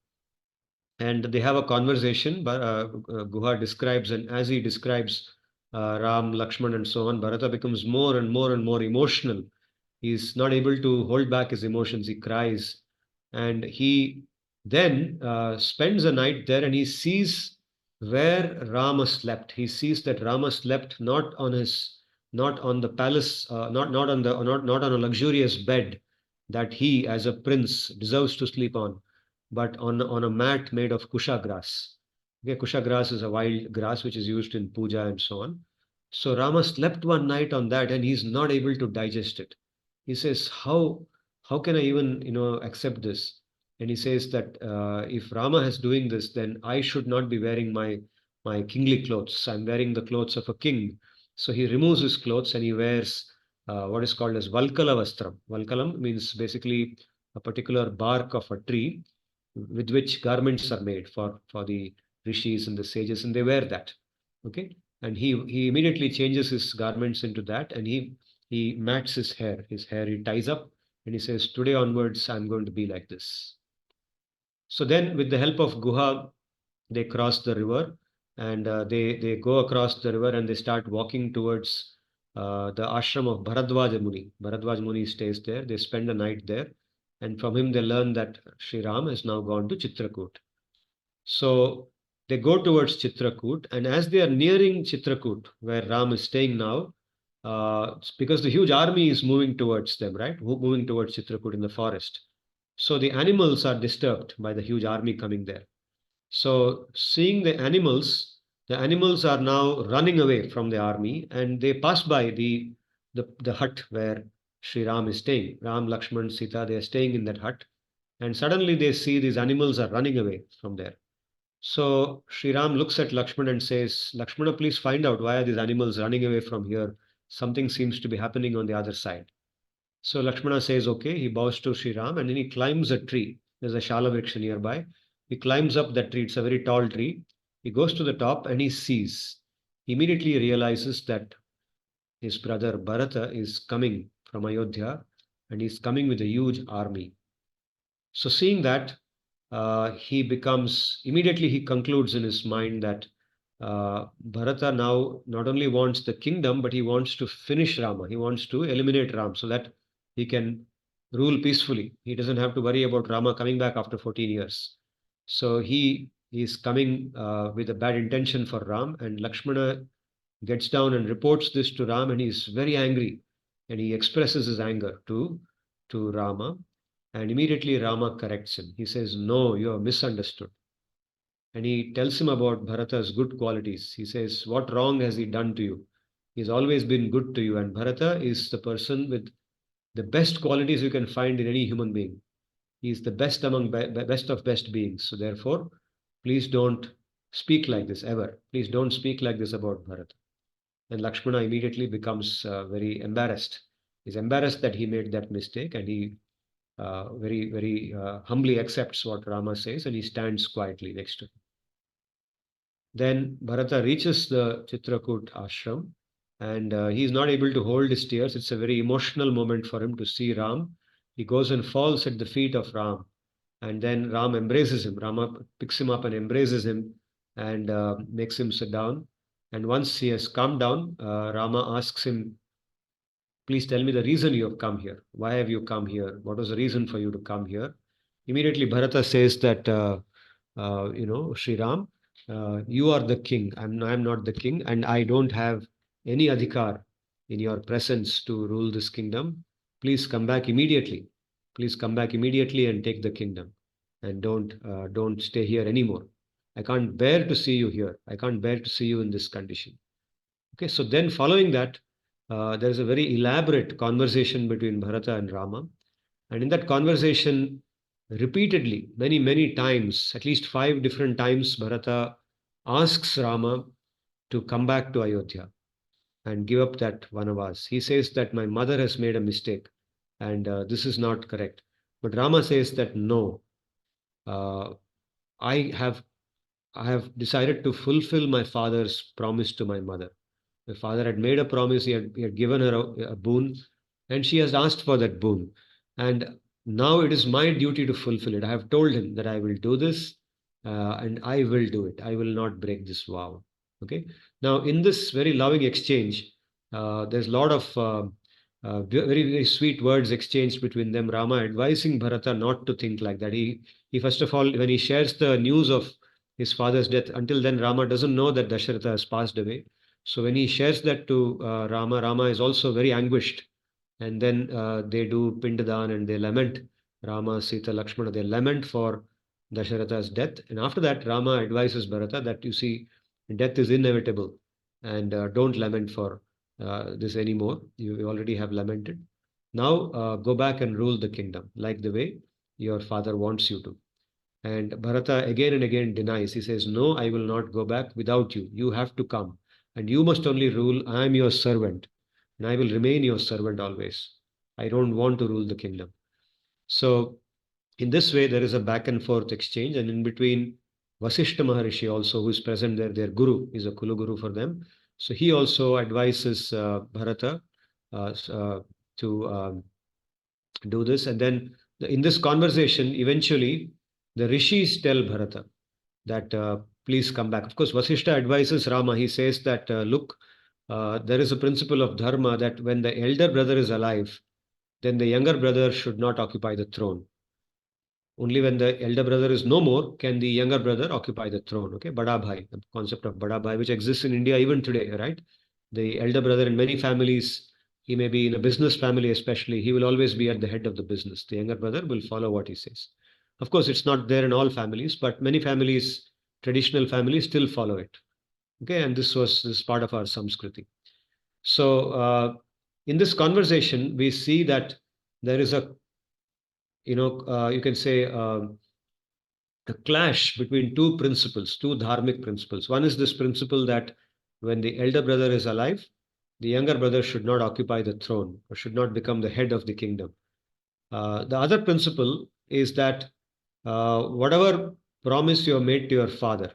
and they have a conversation. But Guha describes, and as he describes Ram, Lakshman, and so on, Bharata becomes more and more and more emotional. He's not able to hold back his emotions. He cries, and he then spends a night there, and he sees where Rama slept. He sees that Rama slept not on the palace, not on a luxurious bed that he, as a prince, deserves to sleep on, but on a mat made of kusha grass. Okay, kusha grass is a wild grass which is used in puja and so on. So Rama slept one night on that, and he's not able to digest it. He says, how can I even accept this? And he says that if Rama is doing this, then I should not be wearing my kingly clothes. I'm wearing the clothes of a king. So he removes his clothes and he wears what is called as Valkala Vastram. Valkalam means basically a particular bark of a tree with which garments are made for the rishis and the sages, and they wear that. Okay, and he immediately changes his garments into that, and he mats his hair. His hair he ties up, and he says, "Today onwards, I'm going to be like this." So then, with the help of Guha, they cross the river, and they go across the river, and they start walking towards the ashram of Bharadwaja Muni. Bharadwaja Muni stays there. They spend the night there, and from him they learn that Sri Ram has now gone to Citraku. So they go towards Citraku, and as they are nearing Citraku, where Ram is staying now, because the huge army is moving towards them, right? Moving towards Citraku in the forest. So the animals are disturbed by the huge army coming there. So seeing the animals are now running away from the army, and they pass by the hut where Sri Ram is staying. Ram, Lakshman, Sita, they are staying in that hut, and suddenly they see these animals are running away from there. So Sri Ram looks at Lakshman and says, "Lakshmana, please find out why are these animals running away from here. Something seems to be happening on the other side." So Lakshmana says, "Okay." He bows to Sri Ram, and then he climbs a tree. There's a Shala Vriksha nearby. He climbs up that tree. It's a very tall tree. He goes to the top and he sees. He immediately realizes that his brother Bharata is coming from Ayodhya, and he's coming with a huge army. So seeing that, he concludes in his mind that Bharata now not only wants the kingdom, but he wants to finish Rama. He wants to eliminate Ram so that he can rule peacefully. He doesn't have to worry about Rama coming back after 14 years. So he is coming with a bad intention for Ram, and Lakshmana gets down and reports this to Ram, and he's very angry, and he expresses his anger to Rama, and immediately Rama corrects him. He says, "No, you have misunderstood." And he tells him about Bharata's good qualities. He says, "What wrong has he done to you? He's always been good to you." And Bharata is the person with the best qualities you can find in any human being. He is the best among best of best beings. So therefore, please don't speak like this ever. Please don't speak like this about Bharata. And Lakshmana immediately becomes very embarrassed. He's embarrassed that he made that mistake, and he very humbly accepts what Rama says, and he stands quietly next to him. Then Bharata reaches the Citraku ashram, and he is not able to hold his tears. It's a very emotional moment for him to see Ram. He goes and falls at the feet of Ram, and then Ram embraces him. Rama picks him up and embraces him, and makes him sit down. And once he has calmed down, Rama asks him, please tell me the reason you have come here. Why have you come here? What was the reason for you to come here? Immediately, Bharata says that, Sri Ram, you are the king. I'm not the king, and I don't have any adhikar in your presence to rule this kingdom. Please come back immediately. Please come back immediately and take the kingdom, and don't stay here anymore. I can't bear to see you here. I can't bear to see you in this condition. Okay, so then following that, there is a very elaborate conversation between Bharata and Rama. And in that conversation, repeatedly, many times, at least 5 different times, Bharata asks Rama to come back to Ayodhya and give up that Vanavas. He says that my mother has made a mistake, and this is not correct. But Rama says that no, uh, I have I have decided to fulfill my father's promise to my mother. My father had made a promise, he had given her a boon, and she has asked for that boon. And now it is my duty to fulfill it. I have told him that I will do this, and I will do it. I will not break this vow. Okay. Now, in this very loving exchange, there's a lot of very sweet words exchanged between them. Rama advising Bharata not to think like that. He first of all, when he shares the news of his father's death, until then Rama doesn't know that Dasharatha has passed away. So when he shares that to Rama, Rama is also very anguished. And then they do Pindadan and they lament. Rama, Sita, Lakshmana, they lament for Dasharatha's death. And after that, Rama advises Bharata that you see, death is inevitable, and don't lament for this anymore. You already have lamented. Now go back and rule the kingdom like the way your father wants you to. And Bharata again and again denies. He says, no, I will not go back without you. You have to come. And you must only rule. I am your servant. And I will remain your servant always. I don't want to rule the kingdom. So, in this way, there is a back and forth exchange. And in between, Vasishta Maharishi also, who is present there, their guru, is a Kulu guru for them. So, he also advises Bharata to do this. And then in this conversation, eventually, the rishis tell Bharata that please come back. Of course, Vasishta advises Rama. He says that, look, there is a principle of dharma that when the elder brother is alive, then the younger brother should not occupy the throne. Only when the elder brother is no more can the younger brother occupy the throne. Okay, Bada Bhai, the concept of Bada Bhai, which exists in India even today, right? The elder brother in many families, he may be in a business family especially, he will always be at the head of the business. The younger brother will follow what he says. Of course, it's not there in all families, but many families, traditional families, still follow it. Okay, and this is part of our Samskriti. So, in this conversation, we see that there is a, you can say, a clash between two principles, two dharmic principles. One is this principle that when the elder brother is alive, the younger brother should not occupy the throne or should not become the head of the kingdom. The other principle is that whatever promise you have made to your father,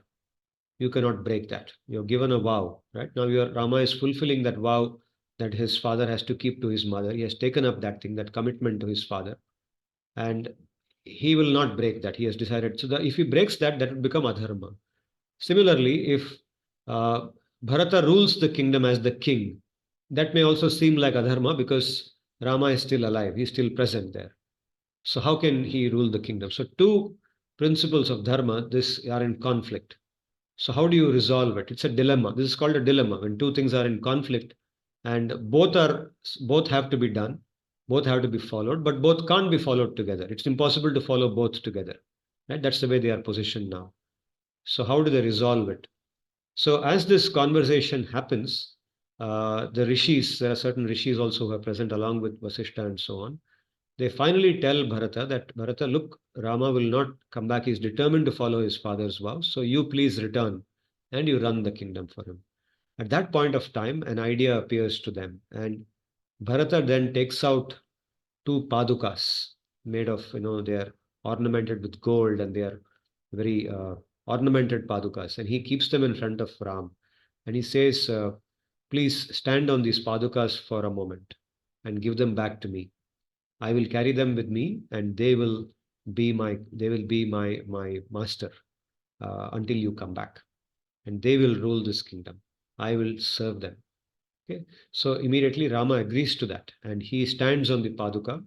you cannot break that. You have given a vow, right? Now Rama is fulfilling that vow that his father has to keep to his mother. He has taken up that thing, that commitment to his father, and he will not break that. He has decided. So if he breaks that, that will become adharma. Similarly, if uh, Bharata rules the kingdom as the king, that may also seem like adharma because Rama is still alive. He's still present there. So how can he rule the kingdom? So two principles of dharma, this are in conflict. So how do you resolve it? It's a dilemma. This is called a dilemma when two things are in conflict, and both have to be done, both have to be followed, but both can't be followed together. It's impossible to follow both together. Right? That's the way they are positioned now. So how do they resolve it? So as this conversation happens, the rishis, there are certain rishis also who are present along with Vasishta and so on. They finally tell Bharata that, Bharata, look, Rama will not come back. He's determined to follow his father's vows. So you please return and you run the kingdom for him. At that point of time, an idea appears to them. And Bharata then takes out two padukas made of, they are ornamented with gold and they are very ornamented padukas. And he keeps them in front of Ram. And he says, please stand on these padukas for a moment and give them back to me. I will carry them with me, and they will be my master until you come back, and they will rule this kingdom. I will serve them. Okay, so immediately Rama agrees to that, and he stands on the paduka,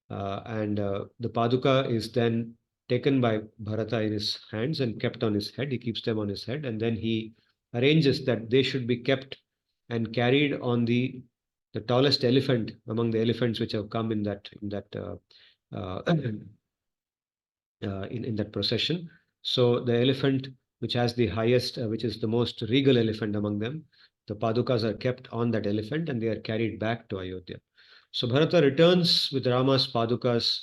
and the paduka is then taken by Bharata in his hands and kept on his head. He keeps them on his head, and then he arranges that they should be kept and carried on the tallest elephant among the elephants which have come uh, in that procession. So the elephant which has the highest, which is the most regal elephant among them, the padukas are kept on that elephant and they are carried back to Ayodhya. So Bharata returns with Rama's padukas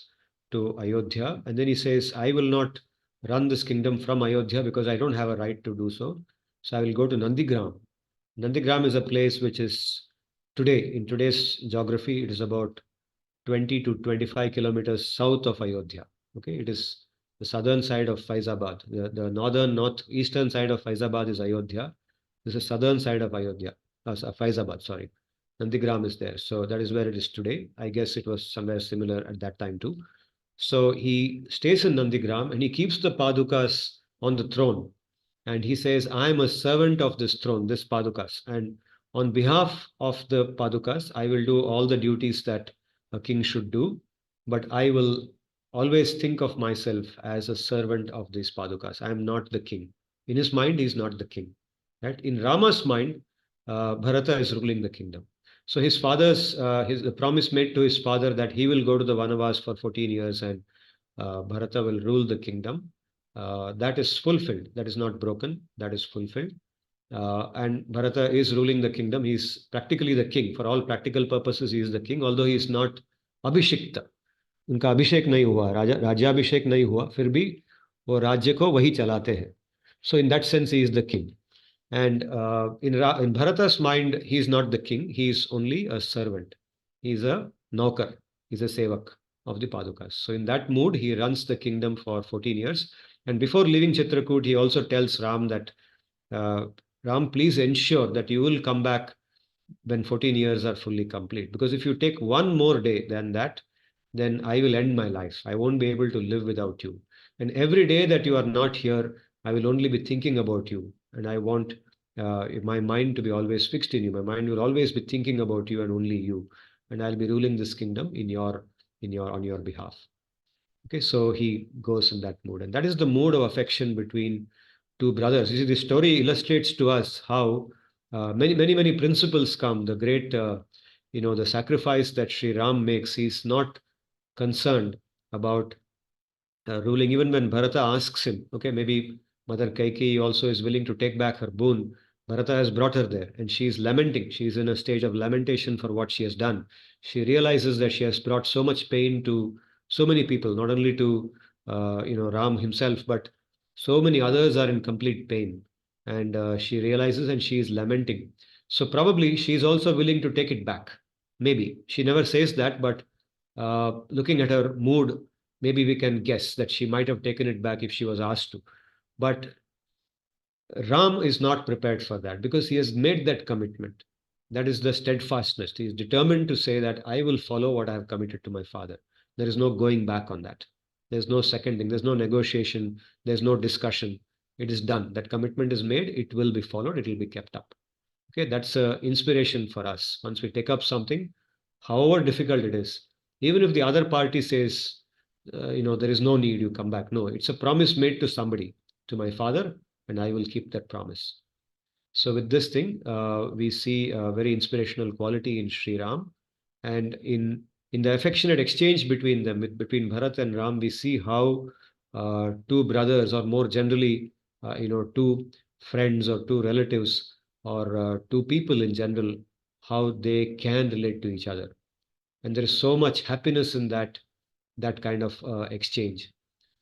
to Ayodhya, and then he says, I will not run this kingdom from Ayodhya because I don't have a right to do so. So I will go to Nandigram. Nandigram is a place which is today, in today's geography, it is about 20 to 25 kilometers south of Ayodhya. Okay, it is the southern side of Faizabad. The northeastern side of Faizabad is Ayodhya. This is southern side of Ayodhya, Faizabad, sorry. Nandigram is there. So that is where it is today. I guess it was somewhere similar at that time too. So he stays in Nandigram and he keeps the padukas on the throne. And he says, I am a servant of this throne, this padukas. And on behalf of the padukas, I will do all the duties that a king should do. But I will always think of myself as a servant of these padukas. I am not the king. In his mind, he is not the king. Right? In Rama's mind, Bharata is ruling the kingdom. So the promise made to his father that he will go to the Vanavas for 14 years and Bharata will rule the kingdom. That is fulfilled. That is not broken. That is fulfilled. And Bharata is ruling the kingdom. He is practically the king. For all practical purposes, he is the king, although he is not Abhishikta. उनका अभिषेक नहीं हुआ, राज्याभिषेक नहीं हुआ, फिर भी वो राज्य को वही चलाते हैं. So in that sense, he is the king. And in Bharata's mind, he is not the king. He is only a servant. He is a naukar. He is a sevak of the Padukas. So in that mood, he runs the kingdom for 14 years. And before leaving Citraku, he also tells Ram that, Ram, please ensure that you will come back when 14 years are fully complete. Because if you take one more day than that, then I will end my life. I won't be able to live without you. And every day that you are not here, I will only be thinking about you. And I want my mind to be always fixed in you. My mind will always be thinking about you and only you. And I'll be ruling this kingdom on your behalf. Okay, so he goes in that mood. And that is the mood of affection between two brothers. You see, the story illustrates to us how many principles come. The great, the sacrifice that Sri Ram makes, he's not concerned about ruling. Even when Bharata asks him, okay, maybe Mother Kaikeyi also is willing to take back her boon. Bharata has brought her there and she is lamenting. She is in a stage of lamentation for what she has done. She realizes that she has brought so much pain to so many people, not only to Ram himself, but so many others are in complete pain. And she realizes and she is lamenting. So probably she is also willing to take it back. Maybe. She never says that, but looking at her mood, maybe we can guess that she might have taken it back if she was asked to. But Ram is not prepared for that because he has made that commitment. That is the steadfastness. He is determined to say that I will follow what I have committed to my father. There is no going back on that. There's no second thing. There's no negotiation. There's no discussion. It is done. That commitment is made. It will be followed. It will be kept up. Okay, that's inspiration for us. Once we take up something, however difficult it is, even if the other party says, there is no need, you come back. No, it's a promise made to somebody, to my father, and I will keep that promise. So with this thing, we see a very inspirational quality in Sri Ram, and in the affectionate exchange between them, between Bharat and Ram, we see how two brothers, or more generally, two friends or two relatives, or two people in general, how they can relate to each other. And there is so much happiness in that kind of exchange.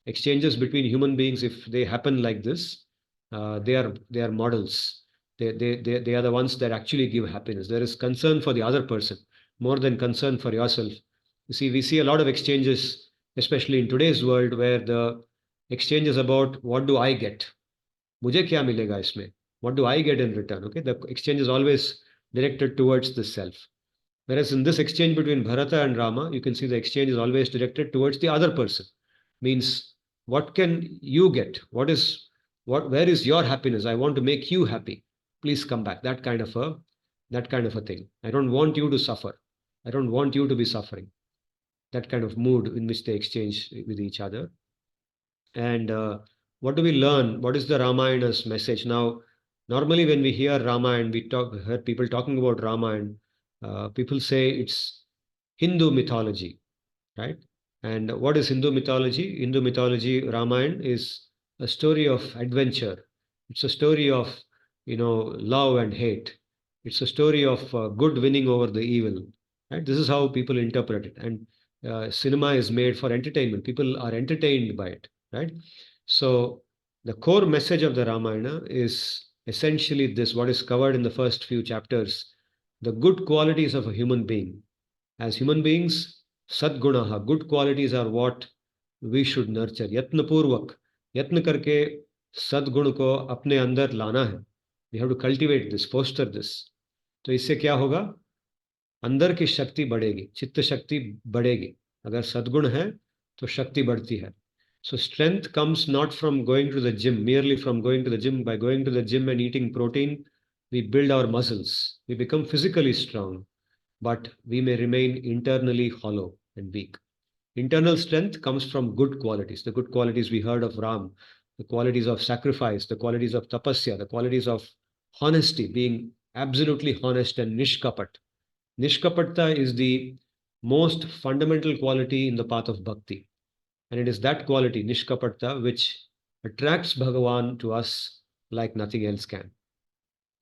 Exchanges between human beings, if they happen like this, they are models. They are the ones that actually give happiness. There is concern for the other person more than concern for yourself. You see, we see a lot of exchanges, especially in today's world, where the exchange is about what do I get, मुझे क्या मिलेगा इसमें, what do I get in return. Okay, the exchange is always directed towards the self. Whereas in this exchange between Bharata and Rama, you can see the exchange is always directed towards the other person. Means, what can you get? Where is your happiness? I want to make you happy. Please come back. That kind of a thing. I don't want you to suffer. I don't want you to be suffering. That kind of mood in which they exchange with each other. And what do we learn? What is the Ramayana's message? Now, normally when we hear Ramayana, heard people talking about Ramayana, people say it's Hindu mythology, right? And what is Hindu mythology? Hindu mythology, Ramayana is a story of adventure. It's a story of, love and hate. It's a story of good winning over the evil, right? This is how people interpret it. And cinema is made for entertainment. People are entertained by it, right? So the core message of the Ramayana is essentially this, what is covered in the first few chapters, the good qualities of a human being. As human beings, sadgunaha, good qualities are what we should nurture. Yatna purvak, yatna karke सदगुण को अपने अंदर लाना है. We have to cultivate this, foster this. तो इससे क्या होगा? अंदर की शक्ति बढ़ेगी, चित्त शक्ति बढ़ेगी. अगर सद्गुण है तो शक्ति बढ़ती है. So strength comes not from going to the gym, merely from going to the gym. By going to the gym and eating protein, we build our muscles. We become physically strong, but we may remain internally hollow and weak. Internal strength comes from good qualities. The good qualities we heard of Ram, the qualities of sacrifice, the qualities of tapasya, the qualities of honesty, being absolutely honest and nishkapat. Nishkapatta is the most fundamental quality in the path of bhakti. And it is that quality, nishkapatta, which attracts Bhagavan to us like nothing else can.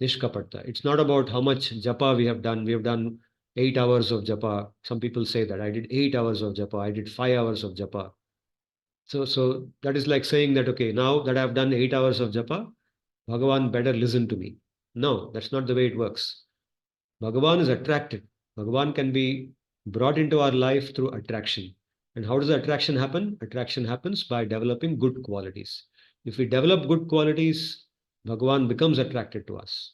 Nishkapatta. It's not about how much japa we have done. We have done 8 hours of japa. Some people say that I did 8 hours of japa. I did 5 hours of japa. So that is like saying that, okay, now that I've done 8 hours of japa, Bhagavan better listen to me. No, that's not the way it works. Bhagavan is attracted. Bhagavan can be brought into our life through attraction. And how does the attraction happen? Attraction happens by developing good qualities. If we develop good qualities, Bhagavan becomes attracted to us.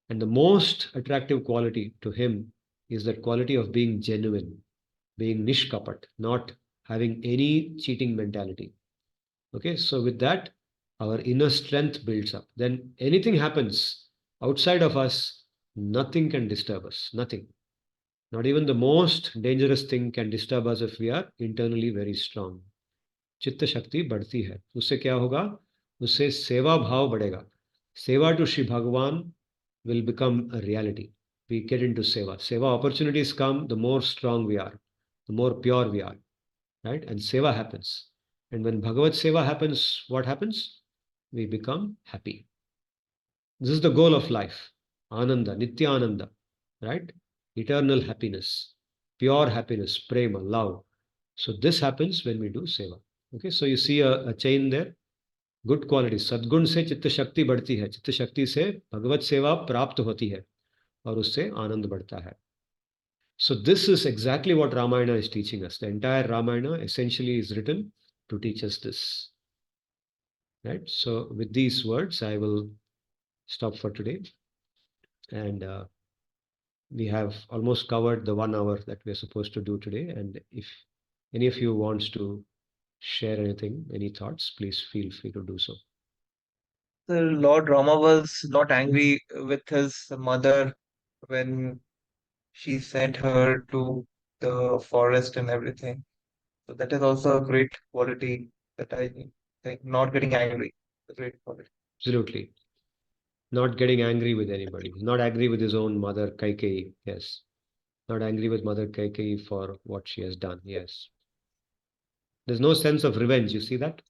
And the most attractive quality to him is that quality of being genuine, being nishkapat, not having any cheating mentality. Okay, so with that, our inner strength builds up. Then anything happens outside of us, nothing can disturb us. Nothing. Not even the most dangerous thing can disturb us if we are internally very strong. चित्त शक्ति बढ़ती है. उससे क्या होगा? उससे सेवा भाव बढ़ेगा. Seva to Shri Bhagavan will become a reality. We get into seva. Seva opportunities come, the more strong we are, the more pure we are, right? And seva happens. And when Bhagavad seva happens, what happens? We become happy. This is the goal of life. Ananda, Nitya Ananda, right? Eternal happiness, pure happiness, prema, love. So this happens when we do seva. Okay, so you see a chain there. Good quality, सद्गुण से चित्त शक्ति बढ़ती है, चित्त शक्ति से भगवत सेवा प्राप्त होती है और उससे आनंद बढ़ता है. So this is exactly what Ramayana is teaching us. The entire Ramayana essentially is written to teach us this. Right? So with these words, I will stop for today. And we have almost covered the 1 hour that we are supposed to do today. And if any of you wants to share anything, any thoughts, please feel free to do so. The Lord Rama was not angry with his mother when she sent her to the forest and everything. So that is also a great quality that I think, not getting angry, a great quality. Absolutely. Not getting angry with anybody. Not angry with his own mother, Kaikeyi. Yes. Not angry with Mother Kaikeyi for what she has done. Yes. There's no sense of revenge. You see that?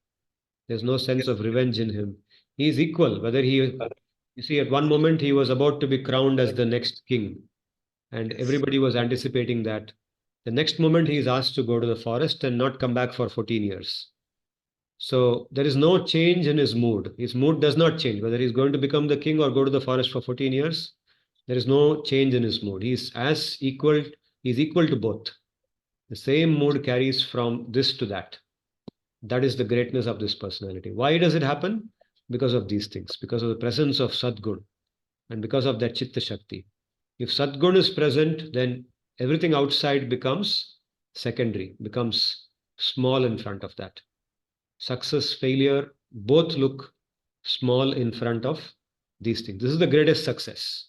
There's no sense of revenge in him. He is equal. Whether he You see, at one moment he was about to be crowned as the next king, and Yes. everybody was anticipating that. The next moment he is asked to go to the forest and not come back for 14 years. So there is no change in his mood. His mood does not change. Whether he's going to become the king or go to the forest for 14 years, there is no change in his mood. He's equal to both. The same mood carries from this to that. That is the greatness of this personality. Why does it happen? Because of these things, because of the presence of Sadgun and because of that Chitta Shakti. If Sadgun is present, then everything outside becomes secondary, becomes small in front of that. Success, failure, both look small in front of these things. This is the greatest success.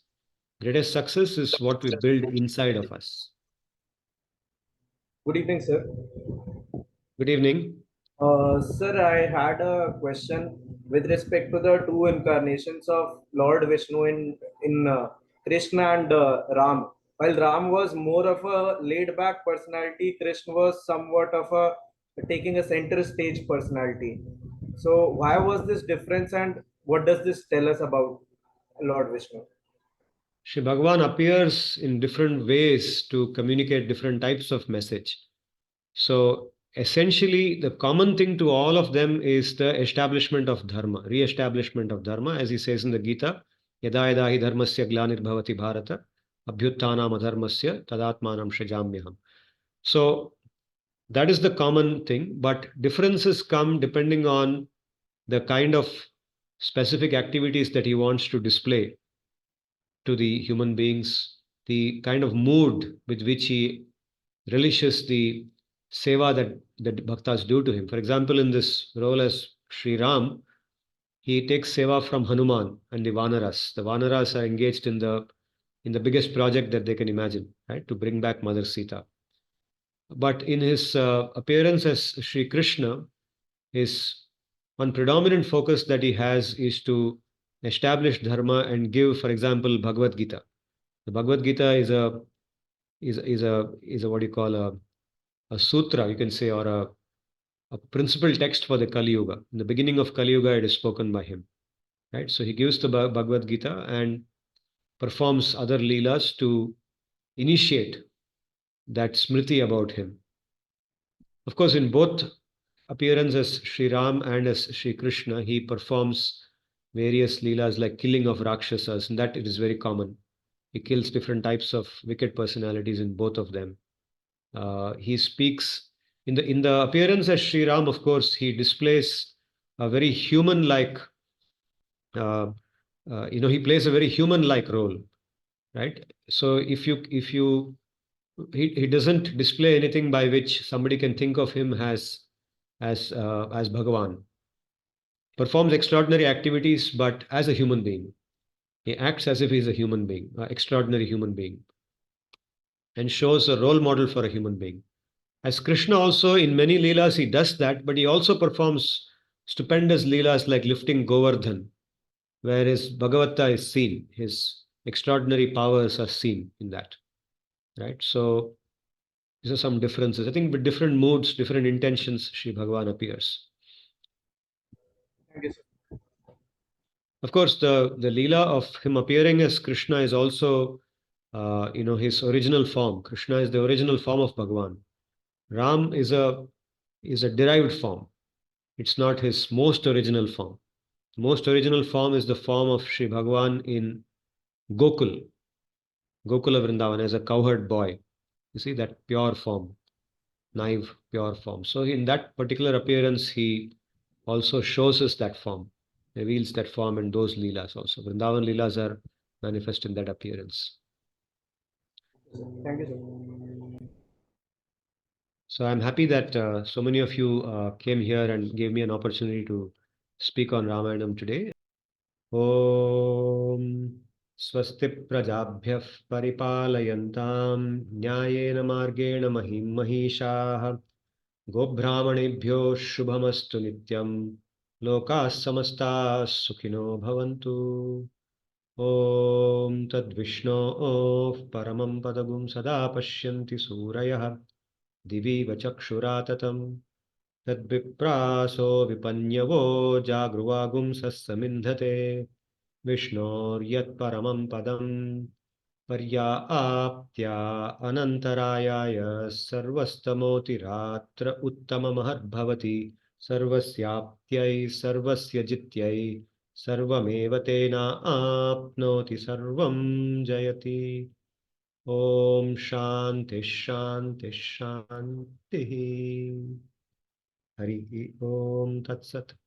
Greatest success is what we build inside of us. Good evening, sir. Good evening. Sir, I had a question with respect to the two incarnations of Lord Vishnu in Krishna and Ram. While Ram was more of a laid-back personality, Krishna was somewhat of a taking a center stage personality. So, why was this difference, and what does this tell us about Lord Vishnu? Shri Bhagavan appears in different ways to communicate different types of message. So essentially, the common thing to all of them is the establishment of dharma, re-establishment of dharma, as he says in the Gita, yada yada hi dharmasya glanir bharata, abhyuttanam adharmasya tadatmanam shajamyaham. So that is the common thing, but differences come depending on the kind of specific activities that he wants to display to the human beings, the kind of mood with which he relishes the seva that bhaktas do to him. For example, in this role as Sri Ram, he takes seva from Hanuman and the Vanaras. The Vanaras are engaged in the biggest project that they can imagine, right, to bring back Mother Sita. But in his appearance as Sri Krishna, his one predominant focus that he has is to establish dharma and give, for example, Bhagavad Gita. The Bhagavad Gita is a what do you call a sutra, you can say, or a principal text for the Kali Yuga. In the beginning of Kali Yuga, it is spoken by him, right? So he gives the Bhagavad Gita and performs other leelas to initiate that smriti about him. Of course, in both appearance as Sri Ram and as Sri Krishna, he performs various leelas like killing of Rakshasas, and that it is very common. He kills different types of wicked personalities in both of them. He speaks in the appearance as Sri Ram. Of course, he displays a very human-like. Uh, he plays a very human-like role, right? So if you he doesn't display anything by which somebody can think of him as Bhagavan. Performs extraordinary activities, but as a human being. He acts as if he's a human being, an extraordinary human being, and shows a role model for a human being. As Krishna also, in many leelas, he does that, but he also performs stupendous leelas like lifting Govardhan, where his Bhagavata is seen, his extraordinary powers are seen in that, right? So these are some differences. I think with different moods, different intentions, Sri Bhagavan appears. Thank you, sir. Of course, the leela of him appearing as Krishna is also, his original form. Krishna is the original form of Bhagavan. Ram is a derived form. It's not his most original form. Most original form is the form of Sri Bhagavan in Gokul, Gokula Vrindavan, as a cowherd boy. You see that pure form, naive, pure form. So in that particular appearance, he also shows us that form, reveals that form in those leelas also. Vrindavan leelas are manifest in that appearance. Thank you, sir. So I'm happy that so many of you came here and gave me an opportunity to speak on Ramayanam today. ॐ स्वस्ति प्रजाभ्यः परिपालयन्तां न्यायेन मार्गेण महीं महिषाः गोब्राह्मणेभ्यो शुभमस्तु नित्यं लोकाः समस्ताः सुखिनो भवन्तु ॐ तद्विष्णोः परमं पदगुं सदा पश्यन्ति सूरयः दिवीव चक्षुराततं तद्विप्रासो विपन्यवो जागृवागुंसः समिन्धते विष्णोर्यत्परमं पदं पर्याप्त्या अनन्तरायाय सर्वस्तमोतिरात्र उत्तममहद्भवति सर्वस्याप्त्यै सर्वस्य जित्यै सर्वमेव तेनाप्नोति सर्वं जयति। ओम शांति शांति शांति। हरि ओम तत्सत्।